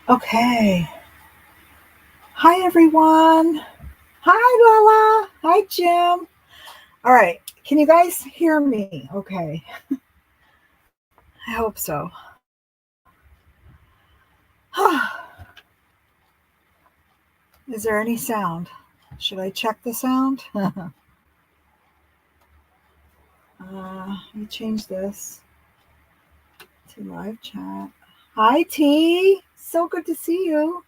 Okay. Hi, everyone. Hi, Lala. Hi, Jim. All right. Can you guys hear me? Okay. I hope so. Is there any sound? Should I check the sound? Let me change this to live chat. Hi, T. So good to see you.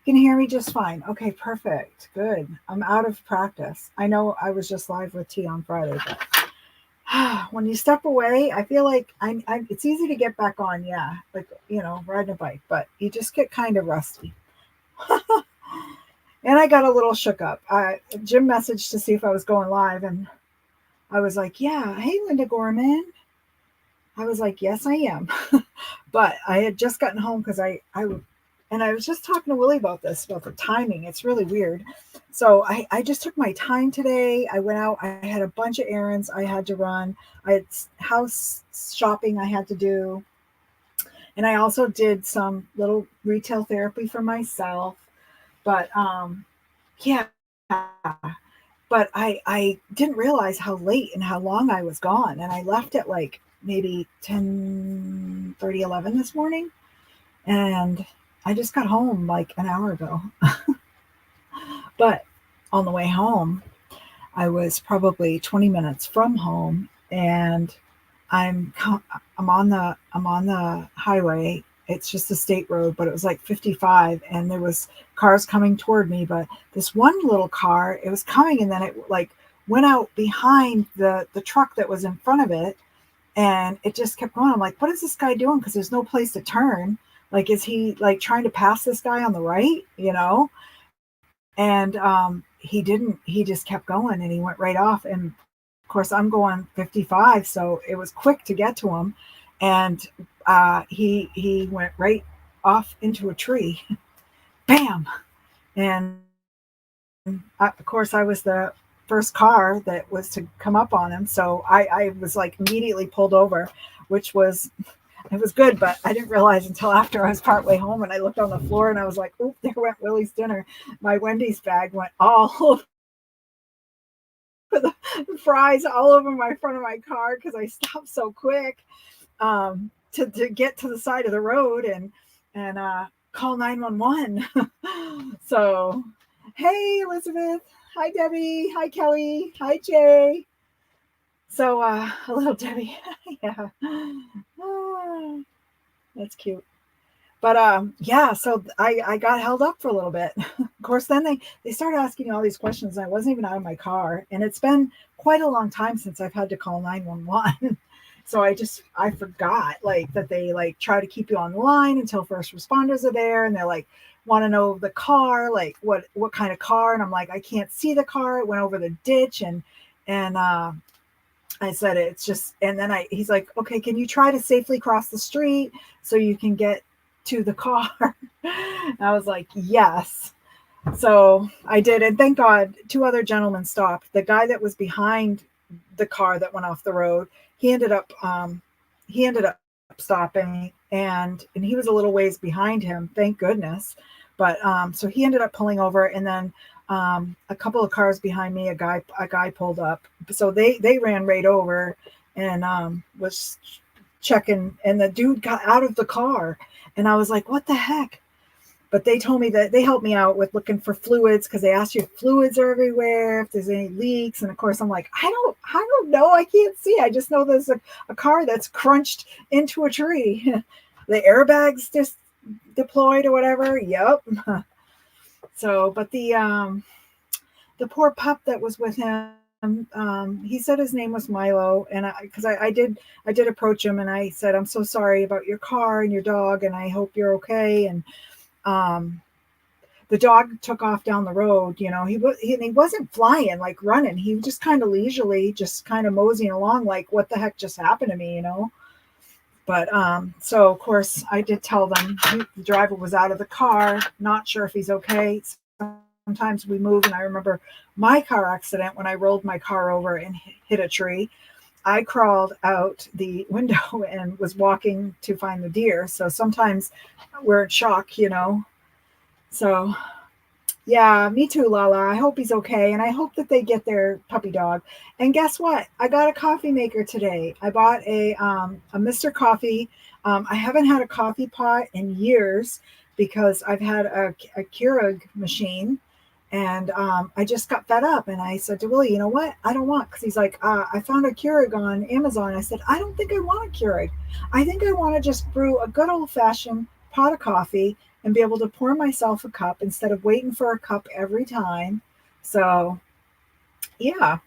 You can hear me just fine. Okay, perfect. Good. I'm out of practice. I know I was just live with T on Friday, but when you step away, I feel like it's easy to get back on. Yeah, like riding a bike, but you just get kind of rusty. And I got a little shook up. Jim messaged to see if I was going live, and I was like, "Yeah, hey, Linda Gorman." I was like, "Yes, I am," but I had just gotten home because and I was just talking to Willie about this, about the timing. It's really weird. So I just took my time today. I went out. I had a bunch of errands I had to run. I had house shopping I had to do. And I also did some little retail therapy for myself. But yeah, but I didn't realize how late and how long I was gone. And I left at like maybe 10:30, 11 this morning. And I just got home like an hour ago. But on the way home, I was probably 20 minutes from home, and I'm on the highway. It's just a state road, but it was like 55, and there was cars coming toward me. But this one little car, it was coming, and then it like went out behind the truck that was in front of it, and it just kept going. I'm like, what is this guy doing? Because there's no place to turn. Like, is he like trying to pass this guy on the right? And he didn't. He just kept going, and he went right off. And of course, I'm going 55, so it was quick to get to him. And he went right off into a tree. Bam! And of course, I was the first car that was to come up on him, so I was like immediately pulled over, which was it was good, but I didn't realize until after I was partway home, and I looked on the floor and I was like, "Oop, there went Willie's dinner." My Wendy's bag went all over the fries all over my front of my car because I stopped so quick to get to the side of the road and call 911. So, hey, Elizabeth. Hi, Debbie. Hi, Kelly. Hi, Jay. So, a little Debbie. Yeah. Ah, that's cute. But yeah, so I got held up for a little bit. Of course, then they started asking me all these questions, and I wasn't even out of my car, and it's been quite a long time since I've had to call 911. So I forgot like that they like try to keep you on the line until first responders are there, and they're like want to know the car, like what kind of car, and I'm like, I can't see the car. It went over the ditch, and I said it's just, and then he's like, okay, can you try to safely cross the street so you can get to the car? I was like, yes. So I did, and thank God, two other gentlemen stopped. The guy that was behind the car that went off the road, he ended up stopping, and he was a little ways behind him, thank goodness. But so he ended up pulling over, and then a couple of cars behind me, a guy pulled up, so they ran right over and was checking, and the dude got out of the car, and I was like, what the heck? But they told me that they helped me out with looking for fluids, because they asked you if fluids are everywhere, if there's any leaks. And of course I'm like, I don't know, I can't see. I just know there's a car that's crunched into a tree. The airbags just deployed or whatever. Yep. So, but the poor pup that was with him, he said his name was Milo, and I did approach him, and I said, I'm so sorry about your car and your dog, and I hope you're okay. And the dog took off down the road. He wasn't flying like running. He was just kind of leisurely, just kind of moseying along, like what the heck just happened to me. But so of course I did tell them the driver was out of the car, not sure if he's okay. So sometimes we move, and I remember my car accident when I rolled my car over and hit a tree. I crawled out the window and was walking to find the deer. So sometimes we're in shock, you know. So yeah, me too, Lala. I hope he's okay, and I hope that they get their puppy dog. And guess what? I got a coffee maker today. I bought a Mr. Coffee. I haven't had a coffee pot in years because I've had a Keurig machine, and I just got fed up. And I said to Willie, you know what? I don't want, because he's like, I found a Keurig on Amazon. I said, I don't think I want a Keurig. I think I want to just brew a good old fashioned pot of coffee and be able to pour myself a cup instead of waiting for a cup every time. So, yeah,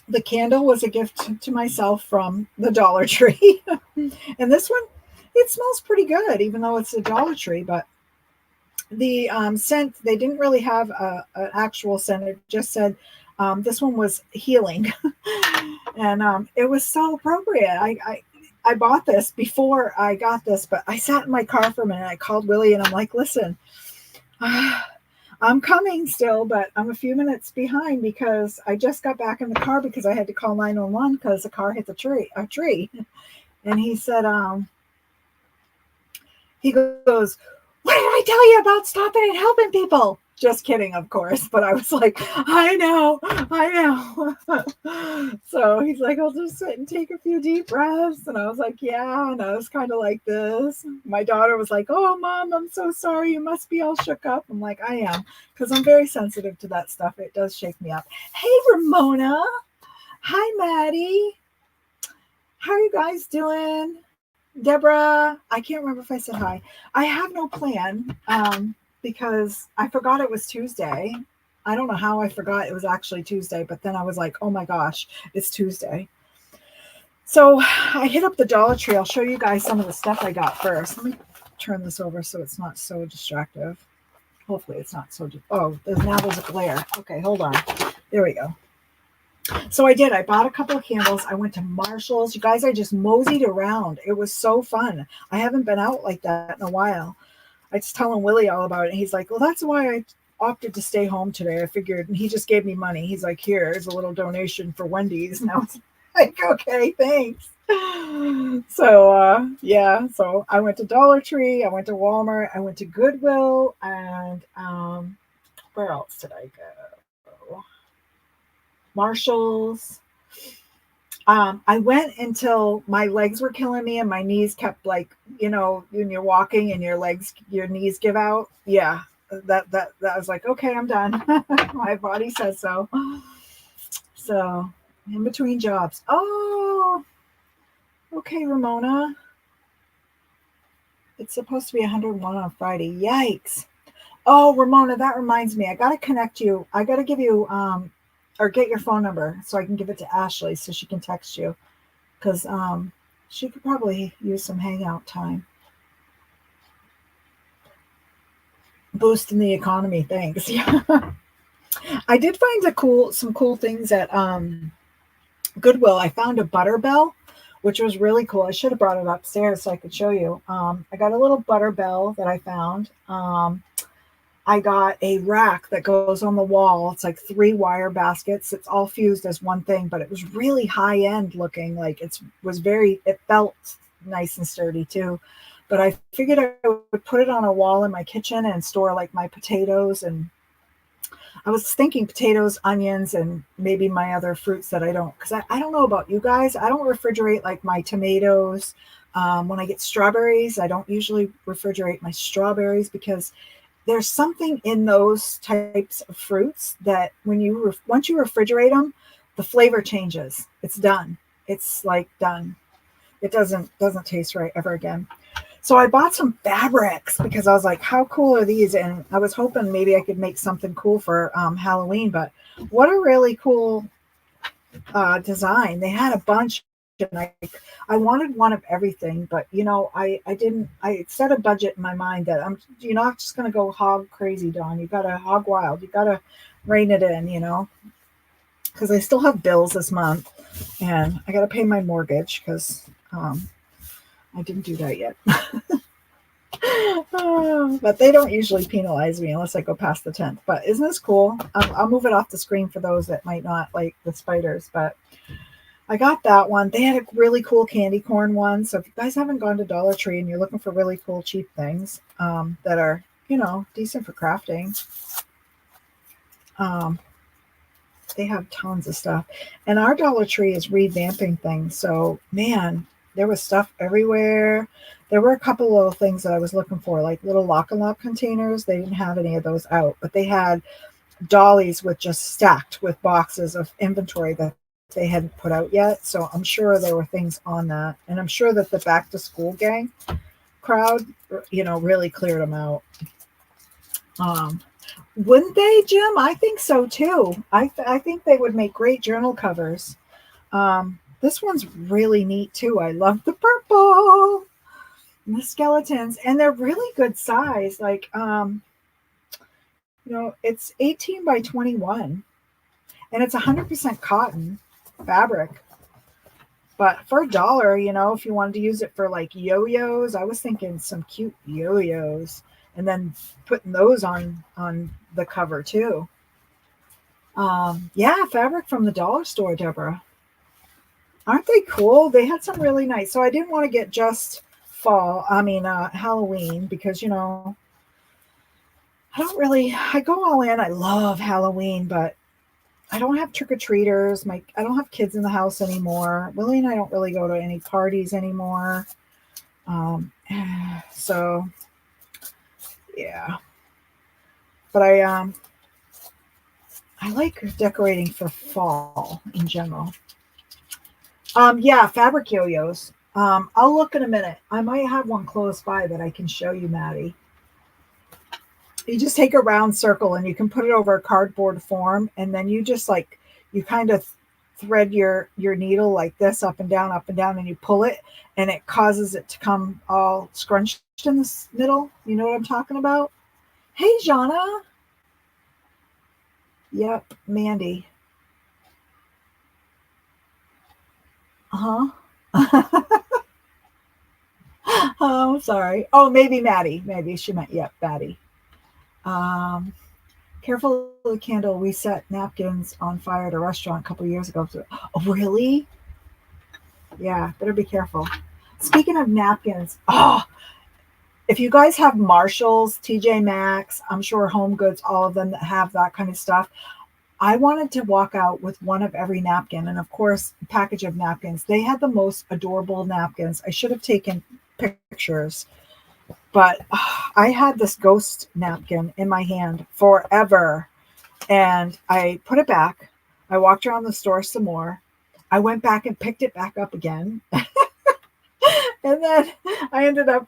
the candle was a gift to myself from the Dollar Tree. And this one, it smells pretty good, even though it's a Dollar Tree. But the scent, they didn't really have an actual scent. It just said this one was healing. And it was so appropriate. I bought this before I got this, but I sat in my car for a minute. I called Willie and I'm like, listen, I'm coming still, but I'm a few minutes behind because I just got back in the car because I had to call 911 because the car hit a tree. And he said, he goes, what did I tell you about stopping and helping people? Just kidding, of course. But I was like, I know. So he's like, I'll just sit and take a few deep breaths. And I was like, yeah. And I was kind of like this. My daughter was like, oh, Mom, I'm so sorry. You must be all shook up. I'm like, I am, because I'm very sensitive to that stuff. It does shake me up. Hey, Ramona. Hi, Maddie. How are you guys doing? Deborah, I can't remember if I said hi. I have no plan. Because I forgot it was Tuesday. I don't know how I forgot it was actually Tuesday, but then I was like, oh my gosh, it's Tuesday. So I hit up the Dollar Tree. I'll show you guys some of the stuff I got first. Let me turn this over so it's not so distractive. Hopefully it's not so, now there's a glare. Okay, hold on. There we go. So I did. I bought a couple of candles. I went to Marshall's. You guys, I just moseyed around. It was so fun. I haven't been out like that in a while. I was telling Willie all about it. And he's like, well, that's why I opted to stay home today. I figured, and he just gave me money. He's like, here's a little donation for Wendy's. And I was like, okay, thanks. So, yeah. So I went to Dollar Tree. I went to Walmart. I went to Goodwill. And where else did I go? Marshall's. I went until my legs were killing me and my knees kept, like, you know, when you're walking and your knees give out. Yeah, that was like, okay, I'm done. My body says so. So in between jobs. Oh, okay, Ramona. It's supposed to be 101 on Friday. Yikes. Oh, Ramona, that reminds me. I got to connect you. I got to give you, or get your phone number so I can give it to Ashley so she can text you, because she could probably use some hangout time. Boosting the economy, thanks. Yeah. I did find some cool things at Goodwill. I found a butter bell, which was really cool. I should have brought it upstairs so I could show you. I got a little butter bell that I found. I got a rack that goes on the wall. It's like 3 wire baskets. It's all fused as one thing, but it was really high end looking. Like it felt nice and sturdy too. But I figured I would put it on a wall in my kitchen and store like my potatoes. And I was thinking potatoes, onions, and maybe my other fruits that I don't, because I don't know about you guys. I don't refrigerate like my tomatoes. When I get strawberries, I don't usually refrigerate my strawberries because there's something in those types of fruits that once you refrigerate them, the flavor changes. It's done. It's like done. It doesn't taste right ever again. So I bought some fabrics because I was like, how cool are these? And I was hoping maybe I could make something cool for Halloween, but what a really cool design. They had a bunch. And I wanted one of everything, but you know, I set a budget in my mind that you're not just going to go hog crazy, Dawn. You got to hog wild. You got to rein it in, you know, because I still have bills this month and I got to pay my mortgage because I didn't do that yet. But they don't usually penalize me unless I go past the 10th. But isn't this cool? I'll move it off the screen for those that might not like the spiders. But I got that one. They had a really cool candy corn one. So if you guys haven't gone to Dollar Tree and you're looking for really cool, cheap things that are, decent for crafting, um, they have tons of stuff. And our Dollar Tree is revamping things. So, man, there was stuff everywhere. There were a couple little things that I was looking for, like little lock and lock containers. They didn't have any of those out, but they had dollies with just stacked with boxes of inventory that they hadn't put out yet. So I'm sure there were things on that. And I'm sure that the back to school gang crowd, really cleared them out. Wouldn't they, Jim? I think so too. I think they would make great journal covers. This one's really neat too. I love the purple and the skeletons, and they're really good size. Like, it's 18 by 21, and it's 100% cotton fabric. But for $1, if you wanted to use it for like yo-yos, I was thinking some cute yo-yos, and then putting those on the cover too. Yeah, fabric from the dollar store, Deborah. Aren't they cool? They had some really nice. So I didn't want to get just Halloween, because I go all in. I love Halloween, but I don't have trick-or-treaters. I don't have kids in the house anymore. Willie and I don't really go to any parties anymore. So yeah. But I like decorating for fall in general. Yeah, fabric yo-yos. I'll look in a minute. I might have one close by that I can show you, Maddie. You just take a round circle and you can put it over a cardboard form, and then you just you kind of thread your needle like this up and down, and you pull it, and it causes it to come all scrunched in the middle. You know what I'm talking about? Hey, Jana. Yep, Mandy. Uh-huh. Oh, sorry. Oh, maybe Maddie. Maybe she meant, yep, Maddie. Careful of the candle. We set napkins on fire at a restaurant a couple years ago. Oh, really? Yeah, better be careful. Speaking of napkins, if you guys have Marshalls, TJ Maxx, I'm sure Home Goods, all of them that have that kind of stuff, I wanted to walk out with one of every napkin, and of course, a package of napkins. They had the most adorable napkins. I should have taken pictures, but I had this ghost napkin in my hand forever, and I put it back. I walked around the store some more. I went back and picked it back up again. And then I ended up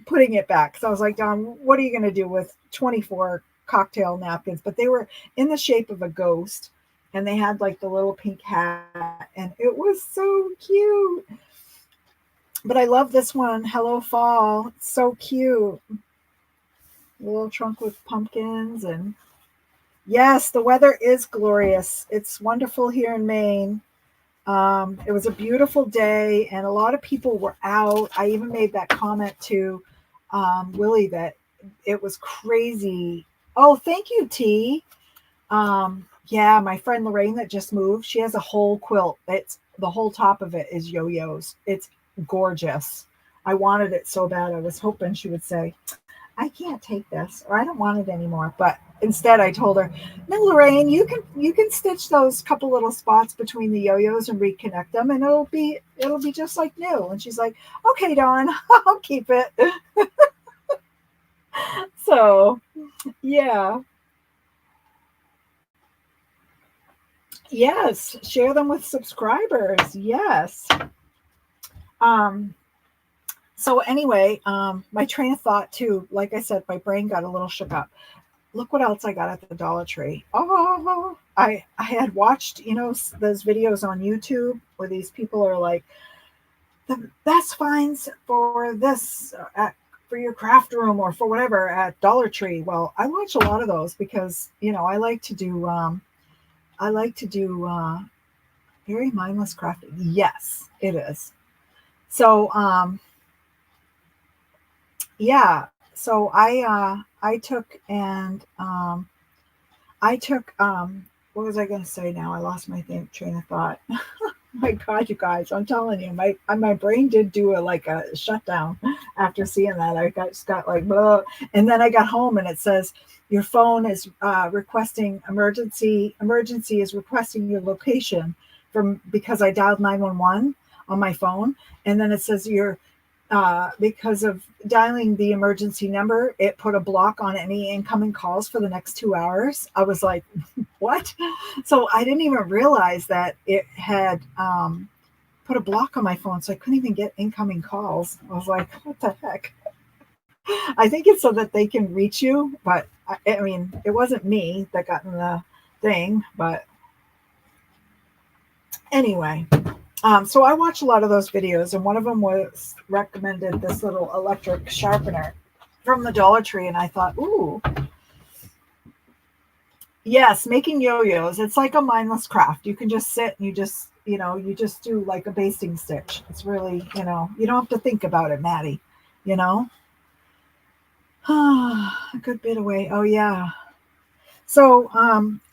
putting it back. So I was like, Don, what are you going to do with 24 cocktail napkins? But they were in the shape of a ghost, and they had like the little pink hat, and it was so cute. But I love this one. Hello Fall. It's so cute. A little trunk with pumpkins. And yes, the weather is glorious. It's wonderful here in Maine. It was a beautiful day, and a lot of people were out. I even made that comment to Willie that it was crazy. Oh, thank you, T. Yeah, my friend Lorraine that just moved, she has a whole quilt. It's the whole top of it is yo-yos. It's gorgeous. I wanted it so bad. I was hoping she would say, I can't take this, or I don't want it anymore. But instead I told her, no, Lorraine, you can stitch those couple little spots between the yo-yos and reconnect them, and it'll be just like new. And she's like, okay, Dawn, I'll keep it. So yeah. Yes, share them with subscribers. Yes. So anyway, my train of thought too, like I said, my brain got a little shook up. Look what else I got at the Dollar Tree. Oh, I had watched, those videos on YouTube where these people are like, the best finds for this for your craft room or for whatever at Dollar Tree. Well, I watch a lot of those because, I like to do very mindless crafting. Yes, it is. So, yeah. So I took and I took what was I going to say now? I lost my train of thought. My God, you guys, I'm telling you, my brain did do a like a shutdown after seeing that. I just got like, blah. And then I got home and it says your phone is requesting emergency is requesting your location from because I dialed 911 on my phone, and then it says your because of dialing the emergency number, it put a block on any incoming calls for the next 2 hours. I was like, what? So I didn't even realize that it had put a block on my phone. So I couldn't even get incoming calls. I was like, what the heck? I think it's so that they can reach you. But I mean, it wasn't me that got in the thing. But anyway, so I watch a lot of those videos, and one of them was recommended this little electric sharpener from the Dollar Tree, and I thought, ooh, yes, making yo-yos. It's like a mindless craft. You can just sit and you just do like a basting stitch. It's really, you don't have to think about it, Maddie. You know, a good bit away. Oh yeah. So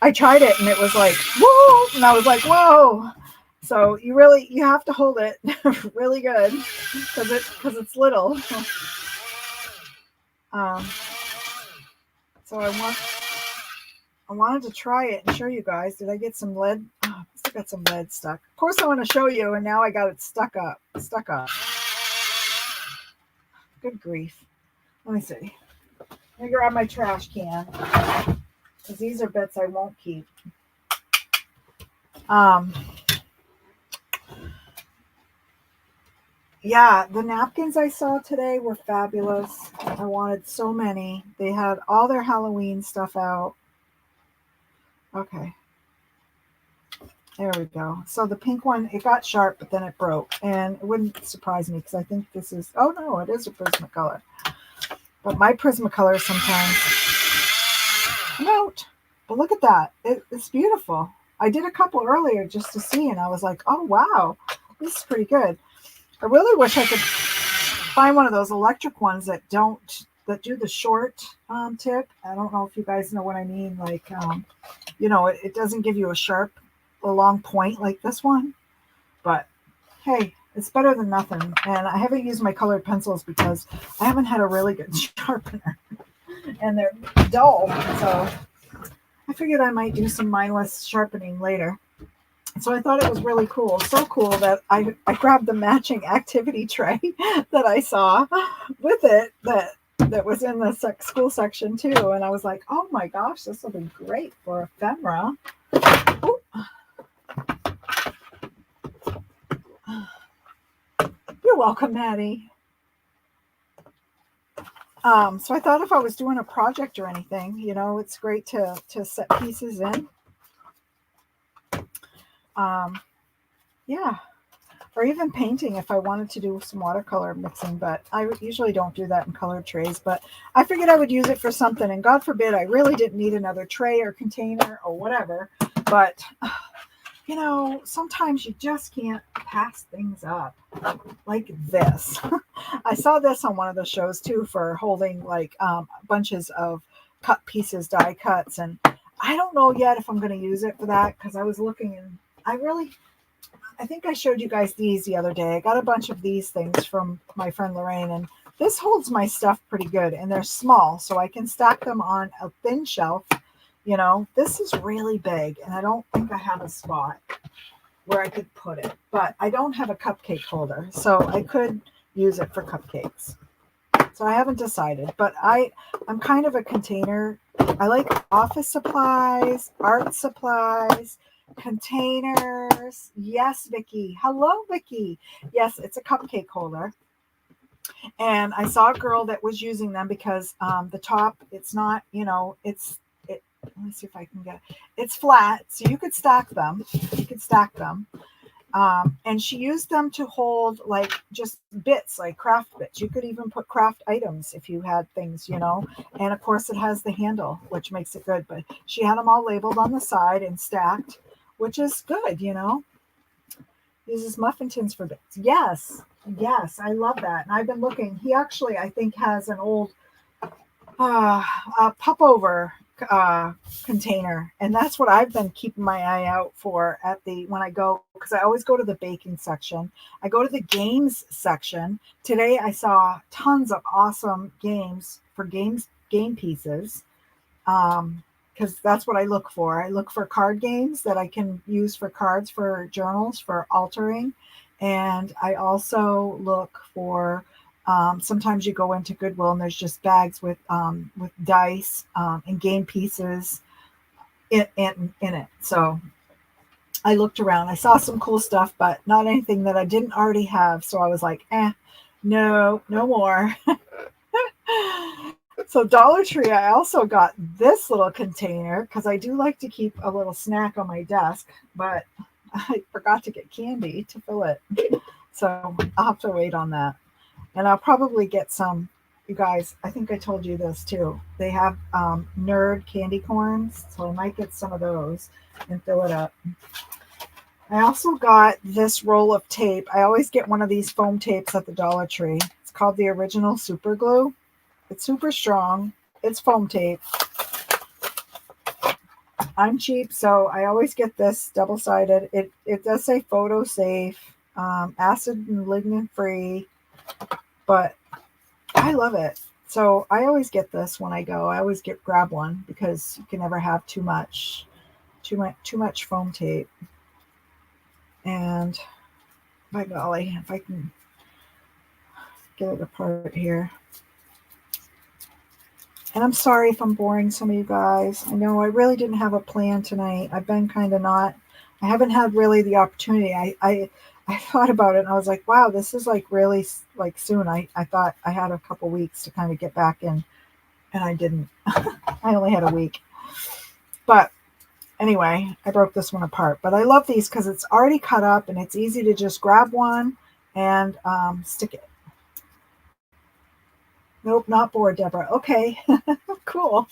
I tried it, and it was like, whoa, and I was like, whoa. So you have to hold it really good because it's little. Um, so I wanted to try it and show you guys. Did I get some lead? Oh, I still got some lead stuck. Of course, I want to show you, and now I got it stuck up. Stuck up. Good grief. Let me see. Let me grab my trash can because these are bits I won't keep. Yeah, the napkins I saw today were fabulous. I wanted so many. They had all their Halloween stuff out. Okay. There we go. So the pink one, it got sharp, but then it broke. And it wouldn't surprise me because I think this is, oh no, it is a Prismacolor. But my Prismacolor sometimes come out. But look at that. It's beautiful. I did a couple earlier just to see, and I was like, oh wow, this is pretty good. I really wish I could find one of those electric ones that do the short tip. I don't know if you guys know what I mean. Like, it doesn't give you a long point like this one. But hey, it's better than nothing. And I haven't used my colored pencils because I haven't had a really good sharpener. And they're dull. So I figured I might do some mindless sharpening later. So I thought it was really cool. So cool that I grabbed the matching activity tray that I saw with it that was in the school section too. And I was like, oh my gosh, this will be great for ephemera. Ooh. You're welcome, Maddie. So I thought if I was doing a project or anything, it's great to set pieces in. Yeah. Or even painting if I wanted to do some watercolor mixing, but I usually don't do that in colored trays. But I figured I would use it for something, and God forbid I really didn't need another tray or container or whatever. But sometimes you just can't pass things up like this. I saw this on one of the shows too for holding like bunches of cut pieces, die cuts, and I don't know yet if I'm going to use it for that because I was looking and I think I showed you guys these the other day. I got a bunch of these things from my friend Lorraine, and this holds my stuff pretty good, and they're small, so I can stack them on a thin shelf. This is really big, and I don't think I have a spot where I could put it, but I don't have a cupcake holder, so I could use it for cupcakes. So I haven't decided, but I'm kind of a container. I like office supplies, art supplies, containers. Yes, Vicky. Hello, Vicky. Yes, it's a cupcake holder. And I saw a girl that was using them because the top, it's not, let me see if I can get it. It's flat, so you could stack them. And she used them to hold like just bits, like craft bits. You could even put craft items if you had things, And of course it has the handle, which makes it good. But she had them all labeled on the side and stacked, which is good, Uses muffin tins for bits. Yes, yes, I love that. And I've been looking. He actually, I think, has an old uh, pop over uh, container, and that's what I've been keeping my eye out for at the when I go because I always go to the baking section. I go to the games section. Today I saw tons of awesome games for game pieces. Because that's what I look for. I look for card games that I can use for cards for journals for altering, and I also look for. Sometimes you go into Goodwill and there's just bags with dice and game pieces in it. So I looked around. I saw some cool stuff, but not anything that I didn't already have. So I was like, no, no more. So Dollar Tree, I also got this little container because I do like to keep a little snack on my desk, but I forgot to get candy to fill it. So I'll have to wait on that. And I'll probably get some, you guys, I think I told you this too. They have nerd candy corns, so I might get some of those and fill it up. I also got this roll of tape. I always get one of these foam tapes at the Dollar Tree. It's called the Original Super Glue. It's super strong. It's foam tape. I'm cheap, so I always get this double-sided. It does say photo safe, acid and lignin free, but I love it. So I always get this when I go. I always grab one because you can never have too much foam tape. And by golly, if I can get it apart here. And I'm sorry if I'm boring some of you guys. I know I really didn't have a plan tonight. I've been kind of not. I haven't had really the opportunity. I thought about it and I was like, wow, this is like really like soon. I thought I had a couple weeks to kind of get back in, and I didn't. I only had a week. But anyway, I broke this one apart. But I love these because it's already cut up and it's easy to just grab one and stick it. Nope, not bored, Deborah. Okay, cool.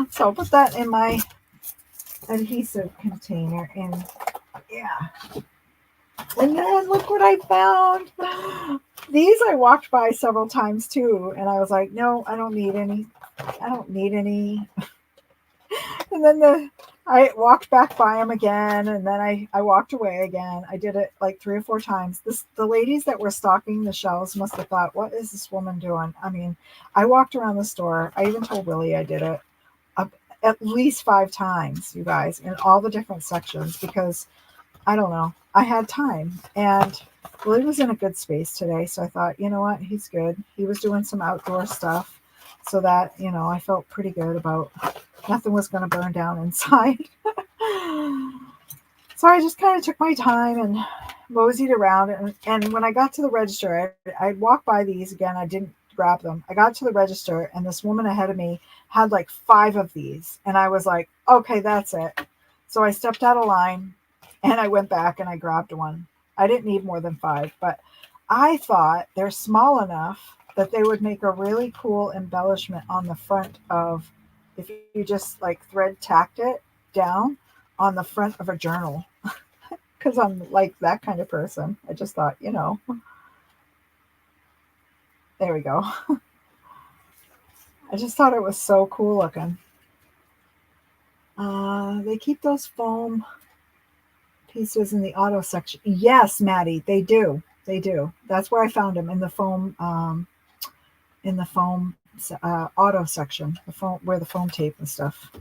So I'll put that in my adhesive container, and yeah. And then look what I found. These I walked by several times too, and I was like, no, I don't need any. I don't need any. And then I walked back by them again, and then I walked away again. I did it like 3 or 4 times. The ladies that were stocking the shelves must have thought, what is this woman doing? I mean, I walked around the store. I even told Willie I did it at least 5 times, you guys, in all the different sections because I don't know. I had time, and Willie was in a good space today, so I thought, you know what, he's good. He was doing some outdoor stuff, so that I felt pretty good about nothing was going to burn down inside. So I just kind of took my time and moseyed around, and when I got to the register, I'd walk by these again. I didn't grab them. I got to the register, and this woman ahead of me had like 5 of these, and I was like, okay, that's it. So I stepped out of line. And I went back and I grabbed one. I didn't need more than 5, but I thought they're small enough that they would make a really cool embellishment on the front of, if you just like thread tacked it down on the front of a journal. Because I'm like that kind of person. I just thought, there we go. I just thought it was so cool looking. They keep those foam pieces in the auto section. Yes, Maddie, they do. They do. That's where I found them, in the foam auto section, the foam where the foam tape and stuff.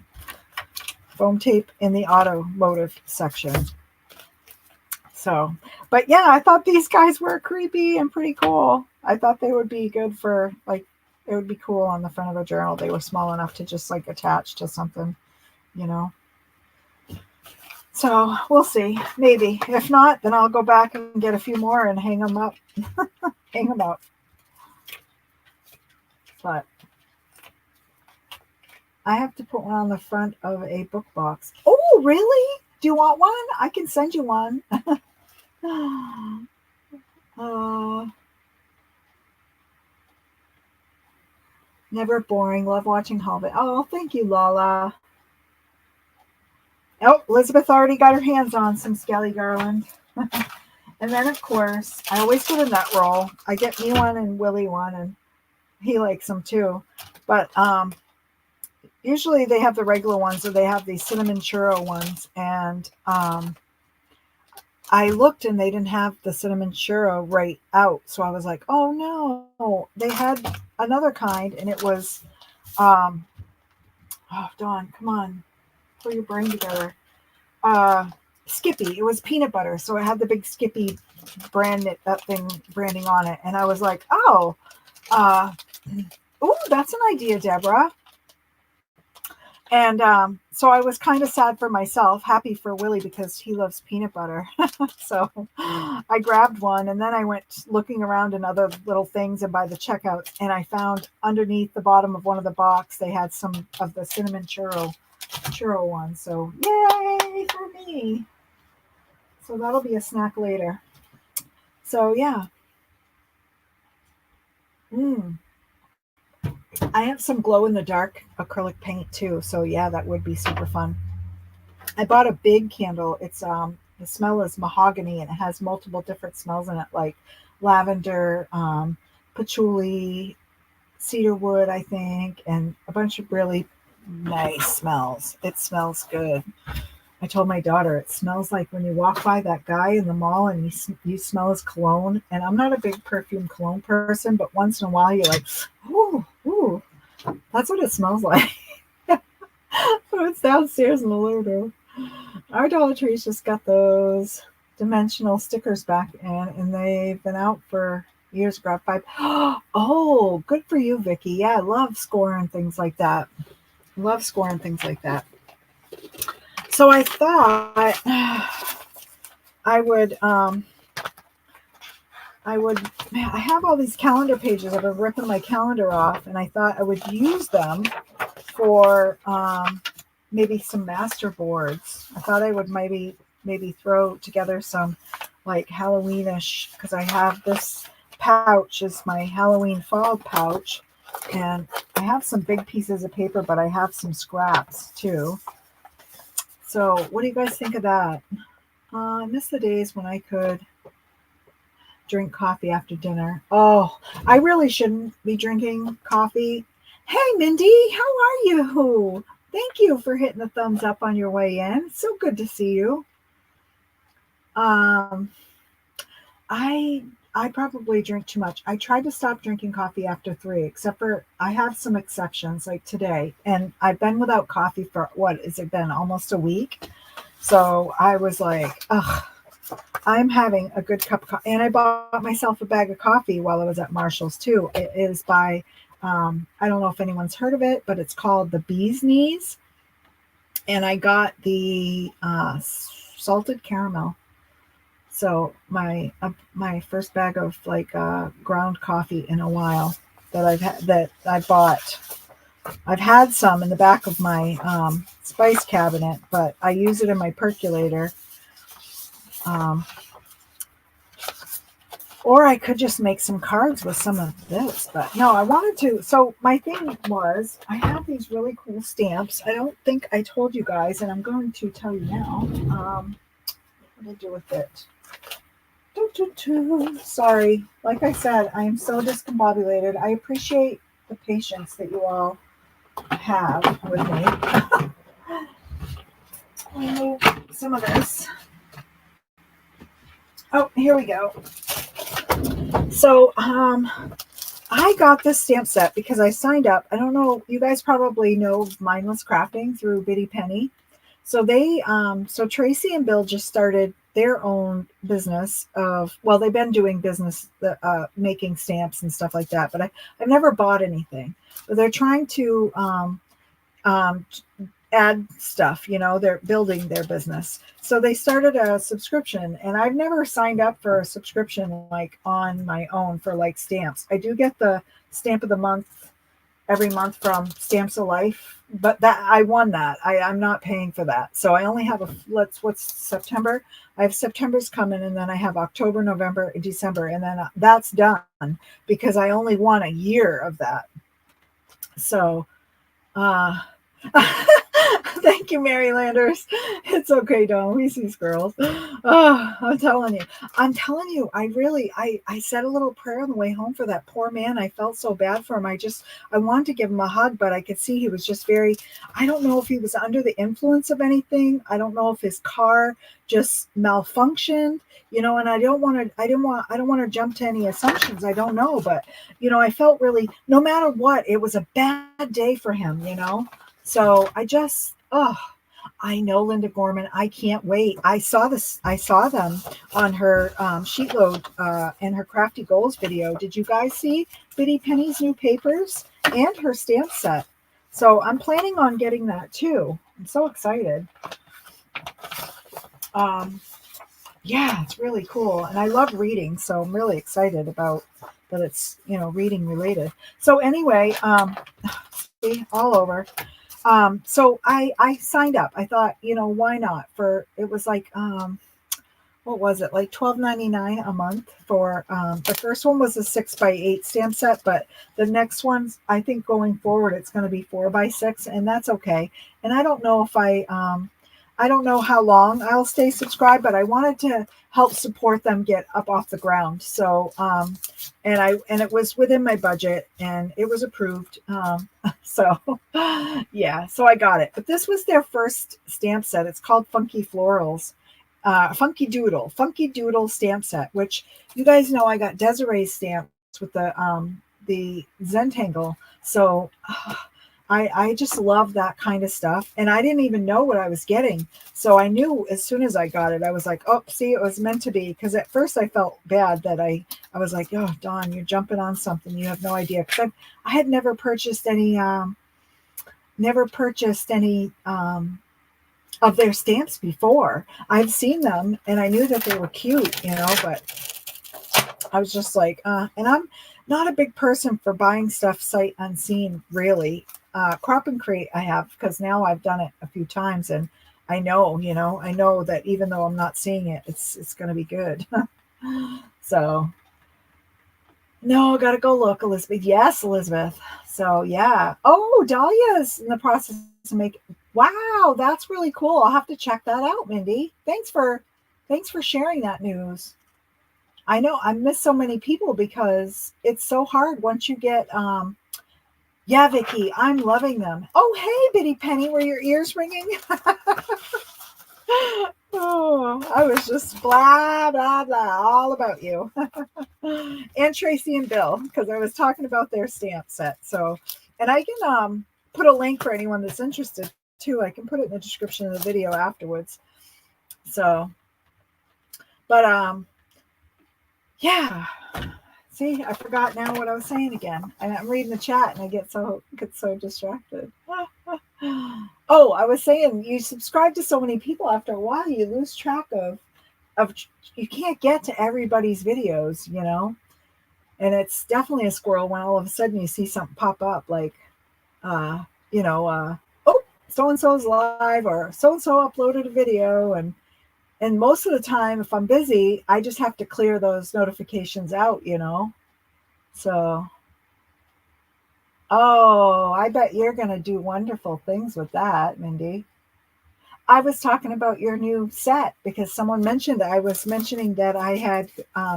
Foam tape in the automotive section. So, but yeah, I thought these guys were creepy and pretty cool. I thought they would be good for like, it would be cool on the front of a journal. They were small enough to just like attach to something, So we'll see. Maybe. If not, then I'll go back and get a few more and hang them up. Hang them up. But I have to put one on the front of a book box. Oh, really? Do you want one? I can send you one. Never boring. Love watching Hobbit. Oh, thank you, Lala. Oh, Elizabeth already got her hands on some Skelly Garland. And then, of course, I always get a nut roll. I get me one and Willie one, and he likes them too. But usually they have the regular ones, or they have the cinnamon churro ones. And I looked and they didn't have the cinnamon churro right out. So I was like, oh no, they had another kind, and it was, oh, Dawn, come on, pull your brain together. Skippy. It was peanut butter. So it had the big Skippy branding on it. And I was like, oh, that's an idea, Deborah. And so I was kind of sad for myself, happy for Willie because he loves peanut butter. So I grabbed one, and then I went looking around in other little things and by the checkouts, and I found underneath the bottom of one of the box, they had some of the cinnamon churro ones. So yay for me. So that'll be a snack later. So yeah. I have some glow in the dark acrylic paint too. So yeah, that would be super fun. I bought a big candle. It's the smell is mahogany, and it has multiple different smells in it, like lavender, patchouli, cedar wood, I think, and a bunch of really nice smells. It smells good. I told my daughter it smells like when you walk by that guy in the mall and you smell his cologne. And I'm not a big perfume cologne person, but once in a while you're like, ooh, that's what it smells like. So it's downstairs in the living room. Our Dollar Tree's just got those dimensional stickers back in, and they've been out for years. Grab 5. Oh, good for you, Vicky. Yeah, I love scoring things like that. So I thought I have all these calendar pages. I've been ripping my calendar off, and I thought I would use them for maybe some master boards. I thought I would maybe throw together some like Halloweenish, because I have this pouch is my Halloween fall pouch, and I have some big pieces of paper, but I have some scraps too. So what do you guys think of that? I miss the days when I could drink coffee after dinner. Oh, I really shouldn't be drinking coffee. Hey, Mindy, how are you? Thank you for hitting the thumbs up on your way in. It's so good to see you. I probably drink too much. I tried to stop drinking coffee after 3, except for I have some exceptions like today. And I've been without coffee for what has it been? Almost a week. So I was like, ugh, I'm having a good cup of coffee. And I bought myself a bag of coffee while I was at Marshall's too. It is by, I don't know if anyone's heard of it, but it's called the Bee's Knees. And I got the salted caramel. So my first bag of like ground coffee in a while that I bought. I've had some in the back of my spice cabinet, but I use it in my percolator. Or I could just make some cards with some of this, but no, I wanted to. So my thing was, I have these really cool stamps. I don't think I told you guys, and I'm going to tell you now. What did I do with it? Sorry. Like I said, I am so discombobulated. I appreciate the patience that you all have with me. Remove some of this. Oh, here we go. So, I got this stamp set because I signed up. I don't know, you guys probably know Mindless Crafting through Bitty Penny. So they, so Tracy and Bill just started their own business of, well, they've been doing business, making stamps and stuff like that, but I've never bought anything. But they're trying to add stuff, they're building their business. So they started a subscription, and I've never signed up for a subscription like on my own for like stamps. I do get the stamp of the month every month from Stamps of Life, but that I won that. I'm not paying for that. So I only have what's September? I have September's coming, and then I have October, November, December, and then that's done because I only won a year of that. So Thank you, Marylanders. It's okay, Dawn. We see squirrels. Oh, I'm telling you, I said a little prayer on the way home for that poor man. I felt so bad for him. I wanted to give him a hug, but I could see he was just very, I don't know if he was under the influence of anything. I don't know if his car just malfunctioned, and I don't want to jump to any assumptions. I don't know, but, I felt really, no matter what, it was a bad day for him. So I know Linda Gorman. I can't wait. I saw them on her sheet load and her Crafty Goals video. Did you guys see Biddy Penny's new papers and her stamp set? So I'm planning on getting that too. I'm so excited. Yeah, it's really cool. And I love reading, so I'm really excited about that it's, reading related. So anyway, see, all over. So I signed up. I thought, why not? It was like what was it, like $12.99 a month for the first one was a 6x8 stamp set, but the next ones, I think going forward it's going to be 4x6, and that's okay. And I don't know if I don't know how long I'll stay subscribed, but I wanted to help support them get up off the ground. So and it was within my budget and it was approved. So yeah, so I got it. But this was their first stamp set. It's called Funky Florals. Funky Doodle stamp set, which you guys know I got Desiree's stamps with the Zentangle. So I just love that kind of stuff. And I didn't even know what I was getting. So I knew as soon as I got it, I was like, oh, see, it was meant to be. Because at first I felt bad that I was like, oh, Dawn, you're jumping on something. You have no idea. Because I had never purchased any of their stamps before. I've seen them and I knew that they were cute, but I was just like, and I'm not a big person for buying stuff sight unseen, really. Crop and Create I have, because now I've done it a few times and I know that even though I'm not seeing it, it's going to be good. So no, gotta go look, Elizabeth. Yes, Elizabeth. So yeah. Oh, Dahlia's in the process to make. Wow, that's really cool. I'll have to check that out, Mindy. Thanks for sharing that news. I know I miss so many people because it's so hard once you get yeah, Vicky, I'm loving them. Oh, hey, Biddy Penny, were your ears ringing? Oh, I was just blah, blah, blah, all about you. And Tracy and Bill, because I was talking about their stamp set. So, and I can put a link for anyone that's interested too. I can put it in the description of the video afterwards. So, but yeah. See, I forgot now what I was saying again. I'm reading the chat and I get so distracted. Oh, I was saying you subscribe to so many people, after a while you lose track of you can't get to everybody's videos, and it's definitely a squirrel when all of a sudden you see something pop up like oh, so-and-so's live, or so-and-so uploaded a video, and most of the time if I'm busy I just have to clear those notifications out, so oh, I bet you're going to do wonderful things with that, Mindy. I was talking about your new set because someone mentioned, I was mentioning that I had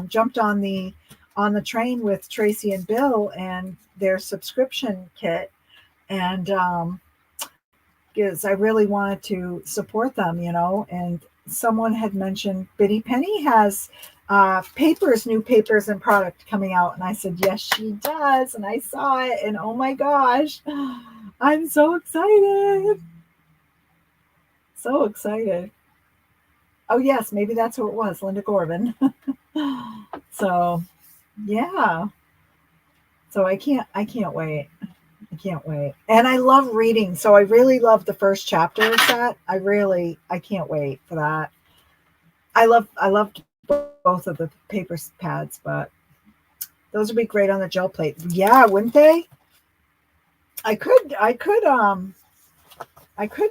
jumped on the train with Tracy and Bill and their subscription kit, and because I really wanted to support them, and someone had mentioned Biddy Penny has new papers and product coming out, and I said yes she does, and I saw it and oh my gosh, I'm so excited. So excited. Oh yes, maybe that's who it was, Linda Gorman. So yeah, so I can't wait. I can't wait. And I love reading, so I really love the first chapter set. I can't wait for that. I loved both of the paper pads, but those would be great on the gel plate. Yeah, wouldn't they? I could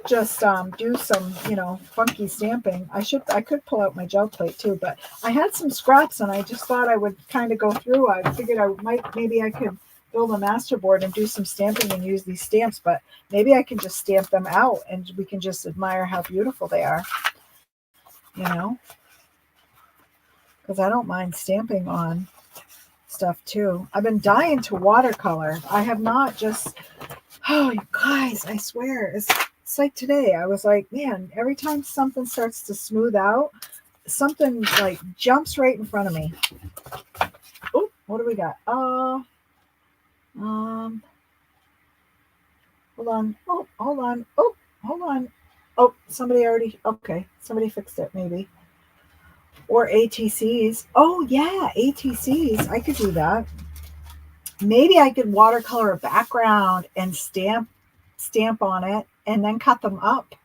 just do some, funky stamping. I could pull out my gel plate too, but I had some scraps and I just thought I would kind of go through. I figured maybe I could build a master board and do some stamping and use these stamps, but maybe I can just stamp them out and we can just admire how beautiful they are, you know, because I don't mind stamping on stuff too. I've been dying to watercolor. I have not just, oh, you guys, I swear, it's like today. I was like, man, every time something starts to smooth out, something like jumps right in front of me. Oh, what do we got? Hold on. Oh, hold on. Oh, hold on. Oh, somebody already, okay. Somebody fixed it, maybe. Or ATCs. Oh, yeah, ATCs. I could do that. Maybe I could watercolor a background and stamp on it and then cut them up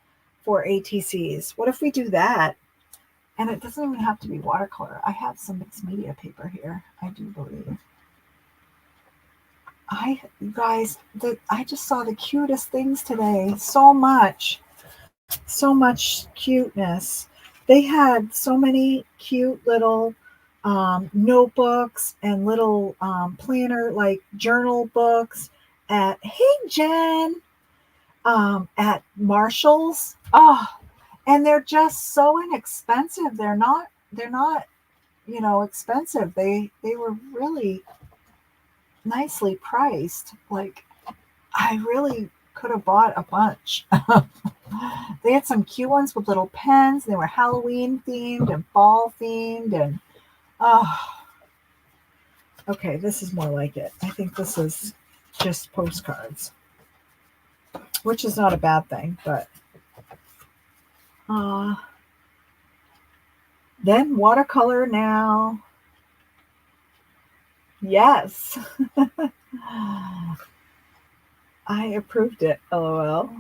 for ATCs. What if we do that? And it doesn't even have to be watercolor. I have some mixed media paper here, I do believe. You guys, I just saw the cutest things today. So much cuteness. They had so many cute little notebooks and little planner, like journal books at, hey Jen, at Marshall's. Oh, and they're just so inexpensive. They're not, you know, expensive. They were really nicely priced. Like, I really could have bought a bunch. They had some cute ones with little pens. They were Halloween themed and fall themed, and oh, okay, this is more like it. I think this is just postcards, which is not a bad thing, but then watercolor now. Yes. I approved it, LOL.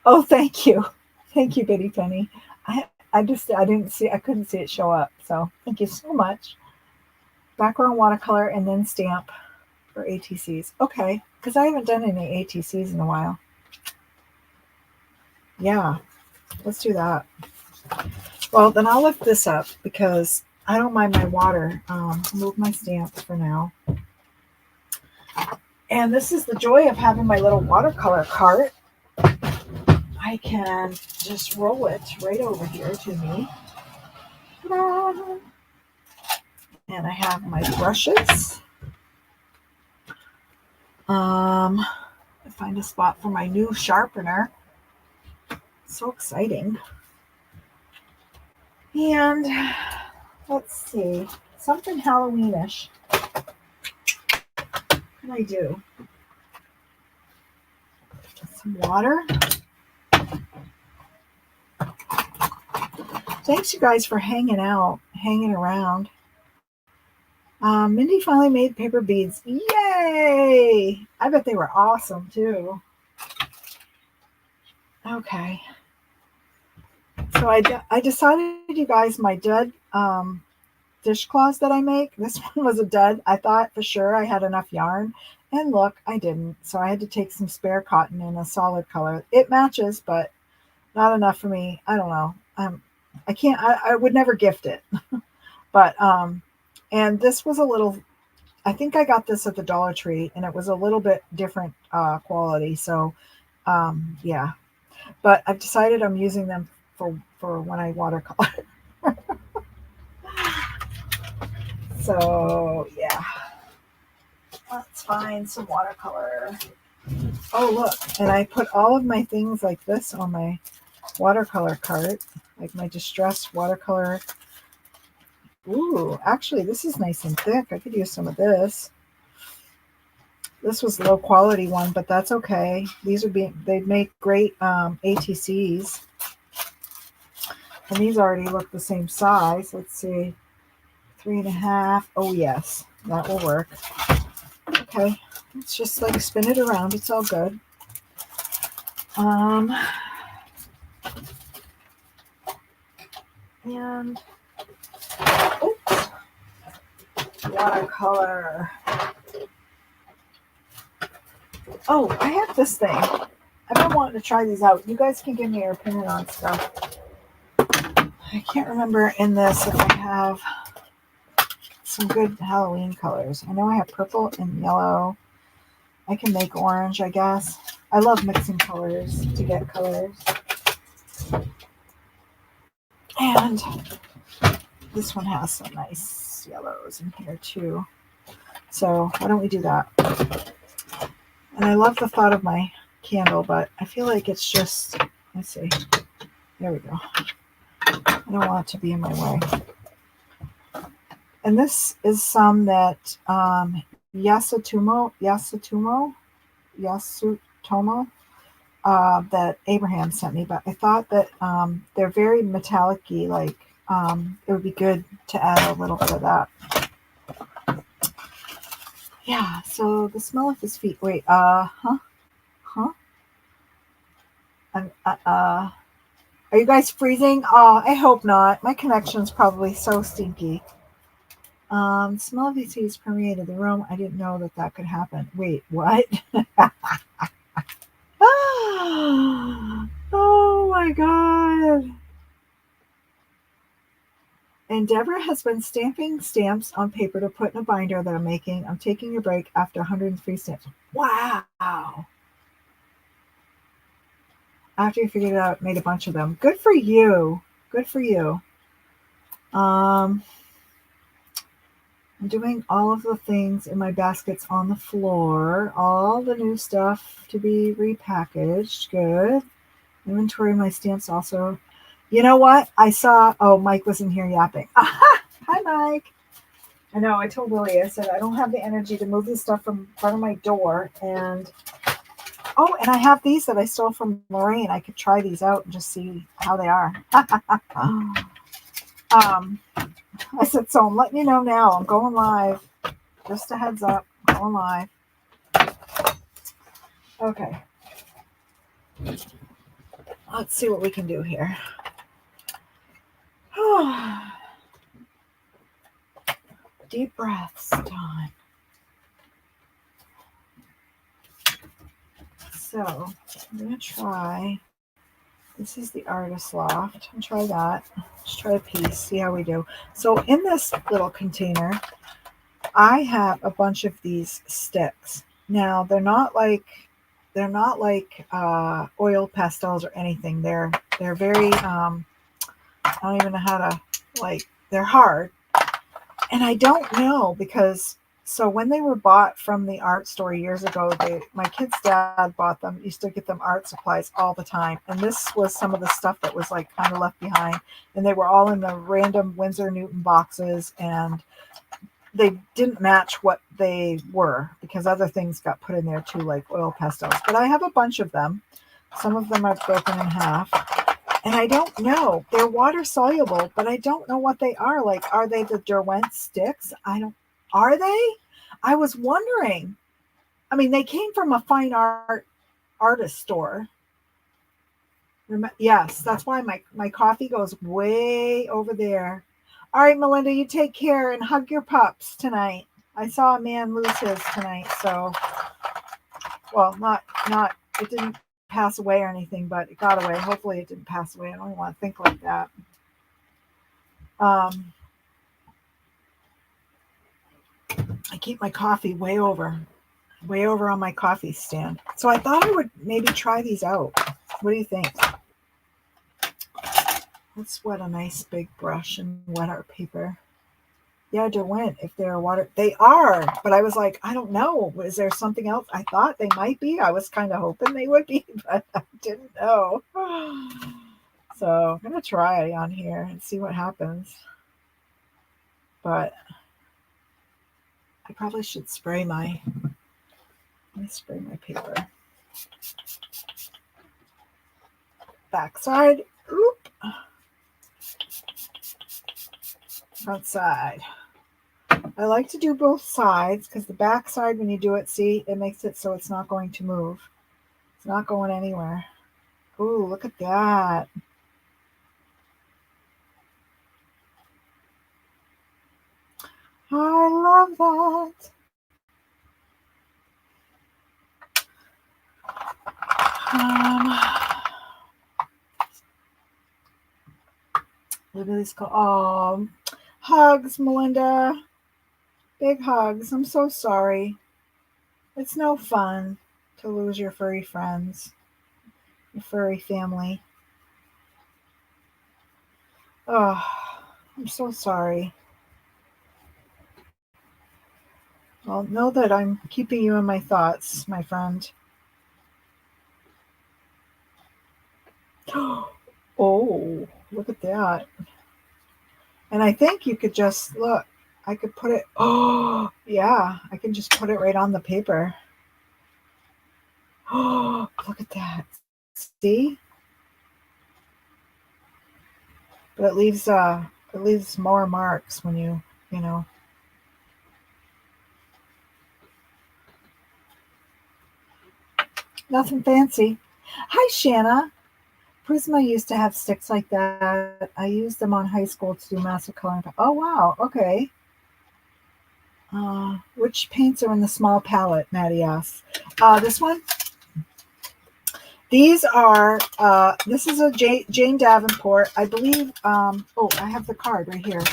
Oh, thank you. Thank you, Bitty Penny. I couldn't see it show up. So thank you so much. Background watercolor and then stamp for ATCs. Okay, because I haven't done any ATCs in a while. Yeah, let's do that. Well, then I'll lift this up because I don't mind my water. Move my stamps for now. And this is the joy of having my little watercolor cart. I can just roll it right over here to me. Ta-da! And I have my brushes. I find a spot for my new sharpener. So exciting. And let's see, something Halloweenish. What can I do? Some water. Thanks, you guys, for hanging around. Mindy finally made paper beads. Yay! I bet they were awesome, too. Okay. So I decided, you guys, my dud dishcloths that I make, this one was a dud. I thought for sure I had enough yarn. And look, I didn't. So I had to take some spare cotton in a solid color. It matches, but not enough for me. I don't know. I would never gift it. But, and this was a little, I think I got this at the Dollar Tree, and it was a little bit different quality. So, yeah. But I've decided I'm using them for when I watercolor. So, yeah. Let's find some watercolor. Oh, look. And I put all of my things like this on my watercolor cart, like my distressed watercolor. Ooh, actually, this is nice and thick. I could use some of this. This was a low quality one, but that's okay. They'd make great ATCs. And these already look the same size. Let's see. 3.5. Oh, yes. That will work. Okay. Let's just like spin it around. It's all good. And oops. Watercolor. Oh, I have this thing. I've been wanting to try these out. You guys can give me your opinion on stuff. I can't remember in this if I have some good Halloween colors. I know I have purple and yellow. I can make orange, I guess. I love mixing colors to get colors. And this one has some nice yellows in here too. So why don't we do that? And I love the thought of my candle, but I feel like it's just, let's see. There we go. I don't want it to be in my way. And this is some that Yasutomo, that Abraham sent me, but I thought that they're very metallic-y, like it would be good to add a little bit of that. Yeah, so the smell of his feet. Wait, are you guys freezing? Oh, I hope not. My connection's probably so stinky. Smell of his feet permeated the room. I didn't know that could happen. Wait, what? Oh my God. Endeavor has been stamping stamps on paper to put in a binder that I'm making. I'm taking a break after 103 stamps. Wow. After you figured it out, made a bunch of them. Good for you. Good for you. I'm doing all of the things in my baskets on the floor. All the new stuff to be repackaged. Good. Inventory my stamps also. You know what? I saw, Mike was in here yapping. Aha! Hi, Mike. I know, I told Willie, I said, I don't have the energy to move this stuff from front of my door. And I have these that I stole from Lorraine. I could try these out and just see how they are. I said, so I'm letting you know now. I'm going live. Just a heads up. I'm going live. Okay. Let's see what we can do here. Deep breaths, Dawn. So I'm going to try. This is the Artist Loft. I'll try that. Just try a piece, see how we do. So in this little container, I have a bunch of these sticks. Now they're not like oil pastels or anything. They're very I don't even know how to they're hard. And I don't know because so when they were bought from the art store years ago, my kid's dad bought them, used to get them art supplies all the time. And this was some of the stuff that was like kind of left behind. And they were all in the random Winsor Newton boxes, and they didn't match what they were because other things got put in there too, like oil pastels. But I have a bunch of them. Some of them are broken in half. And I don't know. They're water soluble, but I don't know what they are. Like, are they the Derwent sticks? Are they? I was wondering. I mean, they came from a fine artist store. Yes, that's why my coffee goes way over there. All right, Melinda, you take care and hug your pups tonight. I saw a man lose his tonight, so well, not it didn't pass away or anything, but it got away. Hopefully it didn't pass away. I don't want to think like that. I keep my coffee way over on my coffee stand. So I thought I would maybe try these out. What do you think? Let's wet a nice big brush and wet our paper. Yeah, Derwent, if they're water, they are. But I was like, I don't know. Is there something else? I thought they might be. I was kind of hoping they would be, but I didn't know. So I'm going to try on here and see what happens. But I probably should spray let me spray my paper. Backside. Oop. Front side. I like to do both sides because the back side, when you do it, see, it makes it so it's not going to move. It's not going anywhere. Ooh, look at that. I love that. Lily's call. Oh, hugs, Melinda. Big hugs. I'm so sorry. It's no fun to lose your furry friends, your furry family. Oh, I'm so sorry. Well, know that I'm keeping you in my thoughts, my friend. Oh, look at that. And I think you could just look. I could put it. Oh, yeah. I can just put it right on the paper. Oh, look at that. See? But it leaves more marks when you know. Nothing fancy. Hi, Shanna. Prisma used to have sticks like that. I used them on high school to do massive coloring. Oh wow. Okay. Which paints are in the small palette? Maddie asks. This one. These are. This is a Jane Davenport. I believe. Oh, I have the card right here.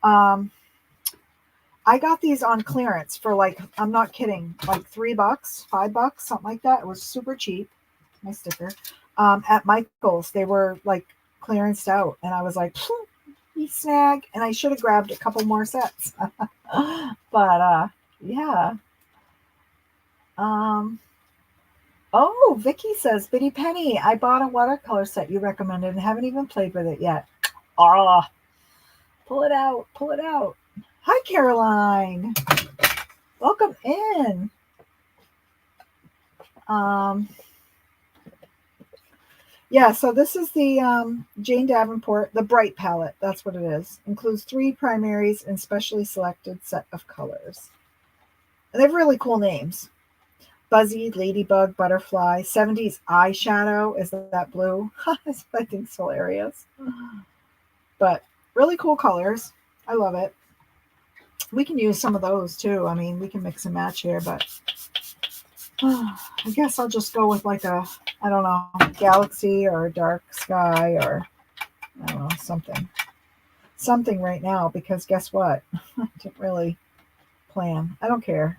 Um, I got these on clearance for like, I'm not kidding, like $3, $5, something like that. It was super cheap. My sticker. At Michael's, they were like clearanced out, and I was like, snag, and I should have grabbed a couple more sets. But yeah. Um, oh, Vicky says, Bitty Penny, I bought a watercolor set you recommended and haven't even played with it yet. Ah, pull it out, pull it out. Hi, Caroline. Welcome in. Um, yeah, so this is the Jane Davenport, the Bright palette. That's what it is. Includes 3 primaries and specially selected set of colors. And they have really cool names. Buzzy, Ladybug, Butterfly, 70s eyeshadow is that blue. I think it's hilarious. But really cool colors. I love it. We can use some of those too. I mean, we can mix and match here, but I guess I'll just go with like a, I don't know, galaxy or dark sky or I don't know, something right now, because guess what? I didn't really plan. I don't care.